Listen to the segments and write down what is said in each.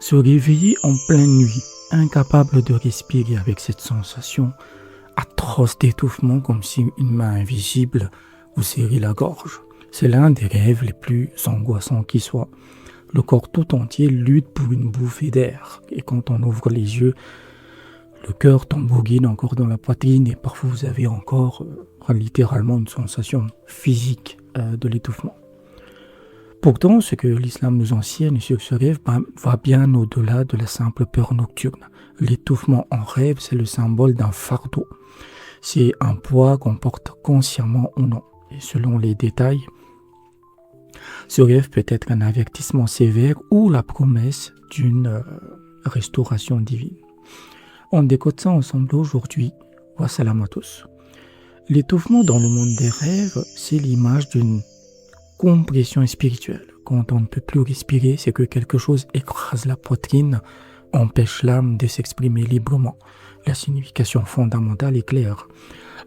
Se réveiller en pleine nuit, incapable de respirer avec cette sensation atroce d'étouffement comme si une main invisible vous serrait la gorge. C'est l'un des rêves les plus angoissants qui soit. Le corps tout entier lutte pour une bouffée d'air. Et quand on ouvre les yeux, le cœur tambourine encore dans la poitrine et parfois vous avez encore littéralement une sensation physique de l'étouffement. Pourtant, ce que l'islam nous enseigne sur ce rêve va bien au-delà de la simple peur nocturne. L'étouffement en rêve, c'est le symbole d'un fardeau. C'est un poids qu'on porte consciemment ou non. Et selon les détails, ce rêve peut être un avertissement sévère ou la promesse d'une restauration divine. On décode ça ensemble aujourd'hui. Wassalam à tous. L'étouffement dans le monde des rêves, c'est l'image d'une compression spirituelle. Quand on ne peut plus respirer, c'est que quelque chose écrase la poitrine, empêche l'âme de s'exprimer librement. La signification fondamentale est claire.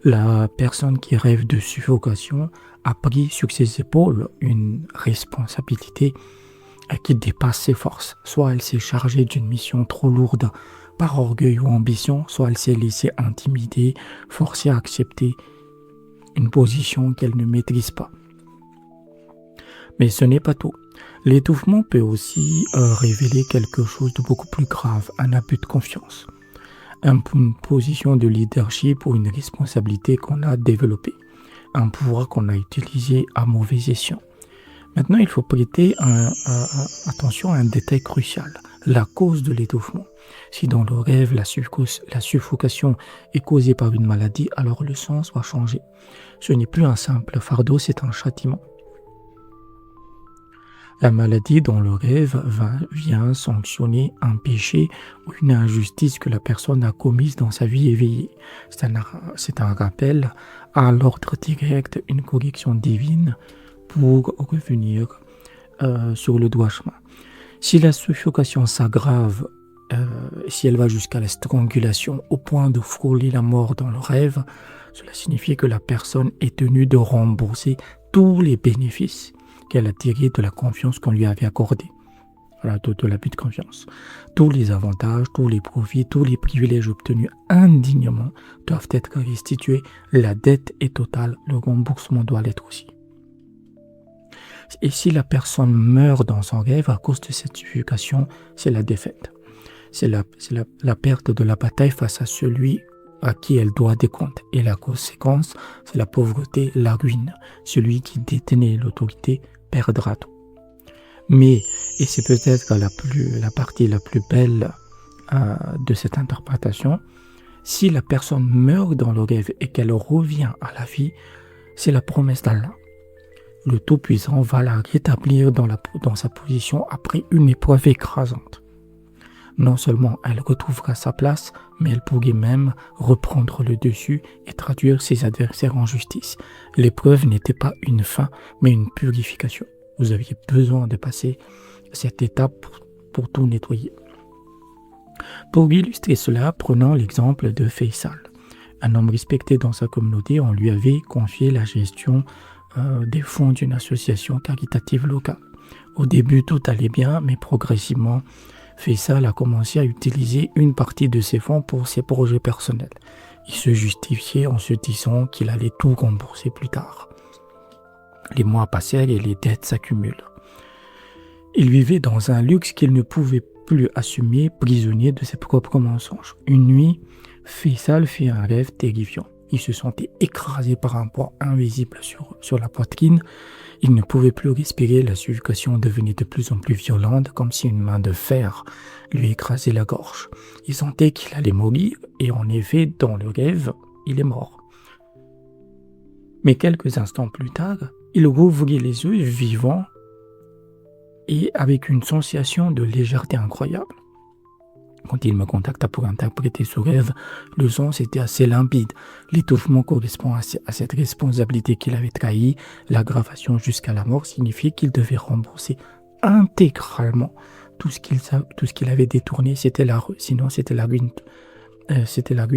La personne qui rêve de suffocation a pris sur ses épaules une responsabilité qui dépasse ses forces. Soit elle s'est chargée d'une mission trop lourde par orgueil ou ambition, soit elle s'est laissée intimider, forcée à accepter une position qu'elle ne maîtrise pas. Mais ce n'est pas tout. L'étouffement peut aussi révéler quelque chose de beaucoup plus grave, un abus de confiance. Une position de leadership ou une responsabilité qu'on a développée, un pouvoir qu'on a utilisé à mauvais escient. Maintenant, il faut prêter attention à un détail crucial, la cause de l'étouffement. Si dans le rêve, la suffocation est causée par une maladie, alors le sens va changer. Ce n'est plus un simple fardeau, c'est un châtiment. La maladie dans le rêve vient sanctionner un péché ou une injustice que la personne a commise dans sa vie éveillée. C'est un rappel à l'ordre direct, une correction divine pour revenir sur le droit chemin. Si la suffocation s'aggrave, si elle va jusqu'à la strangulation au point de frôler la mort dans le rêve, cela signifie que la personne est tenue de rembourser tous les bénéfices qu'elle a tiré de la confiance qu'on lui avait accordée, voilà, de l'abus de confiance. Tous les avantages, tous les profits, tous les privilèges obtenus indignement doivent être restitués. La dette est totale, le remboursement doit l'être aussi. Et si la personne meurt dans son rêve à cause de cette suffocation, c'est la défaite. C'est la perte de la bataille face à celui à qui elle doit des comptes. Et la conséquence, c'est la pauvreté, la ruine. Celui qui détenait l'autorité perdra tout. Mais, et c'est peut-être la partie la plus belle de cette interprétation, si la personne meurt dans le rêve et qu'elle revient à la vie, c'est la promesse d'Allah. Le Tout-Puissant va la rétablir dans sa position après une épreuve écrasante. Non seulement elle retrouvera sa place, mais elle pourrait même reprendre le dessus et traduire ses adversaires en justice. L'épreuve n'était pas une fin, mais une purification. Vous aviez besoin de passer cette étape pour tout nettoyer. Pour illustrer cela, prenons l'exemple de Faisal. Un homme respecté dans sa communauté, on lui avait confié la gestion des fonds d'une association caritative locale. Au début, tout allait bien, mais progressivement, Faisal a commencé à utiliser une partie de ses fonds pour ses projets personnels. Il se justifiait en se disant qu'il allait tout rembourser plus tard. Les mois passèrent et les dettes s'accumulent. Il vivait dans un luxe qu'il ne pouvait plus assumer, prisonnier de ses propres mensonges. Une nuit, Faisal fit un rêve terrifiant. Il se sentait écrasé par un poids invisible sur la poitrine. Il ne pouvait plus respirer, la suffocation devenait de plus en plus violente, comme si une main de fer lui écrasait la gorge. Il sentait qu'il allait mourir, et en effet, dans le rêve, il est mort. Mais quelques instants plus tard, il rouvrit les yeux vivant et avec une sensation de légèreté incroyable. Quand il me contacta pour interpréter ce rêve, le sens était assez limpide. L'étouffement correspond à cette responsabilité qu'il avait trahie. L'aggravation jusqu'à la mort signifie qu'il devait rembourser intégralement tout ce qu'il avait détourné. Sinon, c'était la ruine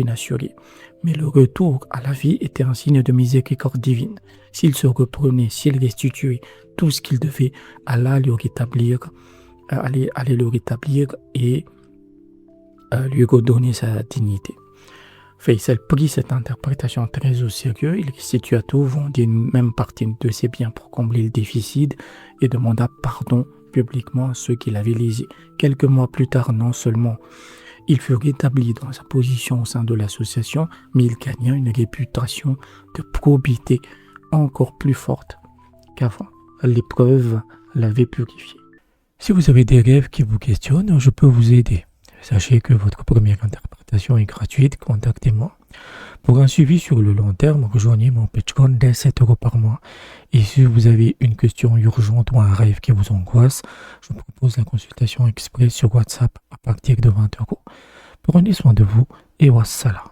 assurée. Mais le retour à la vie était un signe de miséricorde divine. S'il se reprenait, s'il restituait tout ce qu'il devait, Allah lui rétablir allait le rétablir et lui redonner sa dignité. Faisal prit cette interprétation très au sérieux. Il restitua à tout, vendit une même partie de ses biens pour combler le déficit et demanda pardon publiquement à ceux qui l'avaient lésé. Quelques mois plus tard, non seulement il fut rétabli dans sa position au sein de l'association, mais il gagna une réputation de probité encore plus forte qu'avant. L'épreuve l'avait purifié. Si vous avez des rêves qui vous questionnent, je peux vous aider. Sachez que votre première interprétation est gratuite, contactez-moi. Pour un suivi sur le long terme, rejoignez mon Patreon dès 7 € par mois. Et si vous avez une question urgente ou un rêve qui vous angoisse, je vous propose la consultation express sur WhatsApp à partir de 20 €. Prenez soin de vous et wassalam.